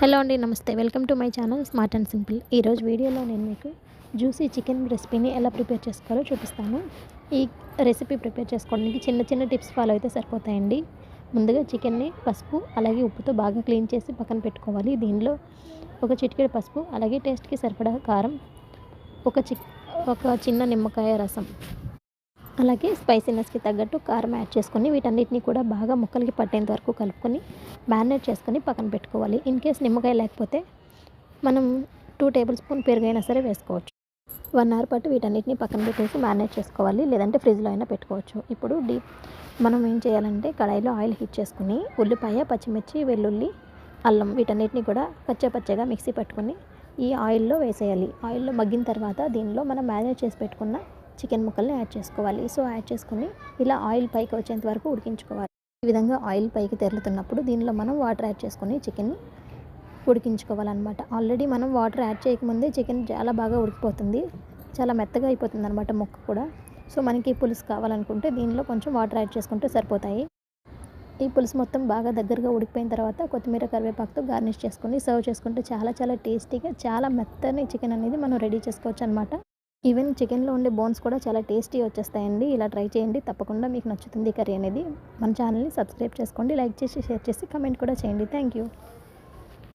Hello అండి, నమస్తే. Welcome to my channel smart and simple. ఈరోజు వీడియోలో నేను మీకు జ్యూసీ చికెన్ రెసిపీని ఎలా ప్రిపేర్ చేసుకోవాలో చూపిస్తాను. ఈ రెసిపీ ప్రిపేర్ చేసుకోవడానికి చిన్న చిన్న టిప్స్ ఫాలో అయితే సరిపోతాయండి. ముందుగా చికెన్ని పసుపు అలాగే ఉప్పుతో బాగా క్లీన్ చేసి పక్కన పెట్టుకోవాలి. దీనిలో ఒక చిటికెడు పసుపు, అలాగే టేస్ట్కి సరిపడా కారం, ఒక చిన్న నిమ్మకాయ రసం, అలాగే స్పైసీనెస్కి తగ్గట్టు కారం యాడ్ చేసుకొని వీటన్నిటిని కూడా బాగా ముక్కలకి పట్టేంత వరకు కలుపుకొని మ్యారినేట్ చేసుకొని పక్కన పెట్టుకోవాలి. ఇన్ కేస్ నిమ్మకాయ లేకపోతే మనం 2 టేబుల్ స్పూన్ పెరుగైనా సరే వేసుకోవచ్చు. 1 అవర్ పాటు వీటన్నిటిని పక్కన పెట్టేసి మ్యారినేట్ చేసుకోవాలి, లేదంటే ఫ్రిడ్జ్లో అయినా పెట్టుకోవచ్చు. ఇప్పుడు మనం ఏం చేయాలంటే కడాయిలో ఆయిల్ హీట్ చేసుకుని ఉల్లిపాయ, పచ్చిమిర్చి, వెల్లుల్లి, అల్లం వీటన్నిటిని కూడా పచ్చగా మిక్సీ పట్టుకొని ఈ ఆయిల్లో వేసేయాలి. ఆయిల్లో మగ్గిన తర్వాత దీనిలో మనం మ్యారినేట్ చేసి పెట్టుకున్న చికెన్ ముక్కల్ని యాడ్ చేసుకోవాలి. సో యాడ్ చేసుకుని ఇలా ఆయిల్ పైకి వచ్చేంత వరకు ఉడికించుకోవాలి. ఈ విధంగా ఆయిల్ పైకి తెరులుతున్నప్పుడు దీనిలో మనం వాటర్ యాడ్ చేసుకొని చికెన్ని ఉడికించుకోవాలన్నమాట. ఆల్రెడీ మనం వాటర్ యాడ్ చేయకముందే చికెన్ చాలా బాగా ఉడికిపోతుంది, చాలా మెత్తగా అయిపోతుంది అనమాట ముక్క కూడా. సో మనకి పులుసు కావాలనుకుంటే దీనిలో కొంచెం వాటర్ యాడ్ చేసుకుంటే సరిపోతాయి. ఈ పులుసు మొత్తం బాగా దగ్గరగా ఉడికిపోయిన తర్వాత కొత్తిమీర, కరివేపాకుతో గార్నిష్ చేసుకొని సర్వ్ చేసుకుంటే చాలా టేస్టీగా, చాలా మెత్తని చికెన్ అనేది మనం రెడీ చేసుకోవచ్చు అనమాట. ఈవెన్ చికెన్లో ఉండే బోన్స్ కూడా చాలా టేస్టీ వచ్చేస్తాయండి. ఇలా ట్రై చేయండి, తప్పకుండా మీకు నచ్చుతుంది కర్రీ అనేది. మన ఛానల్ని సబ్స్క్రైబ్ చేసుకోండి, లైక్ చేసి, షేర్ చేసి, కామెంట్ కూడా చేయండి. Thank you.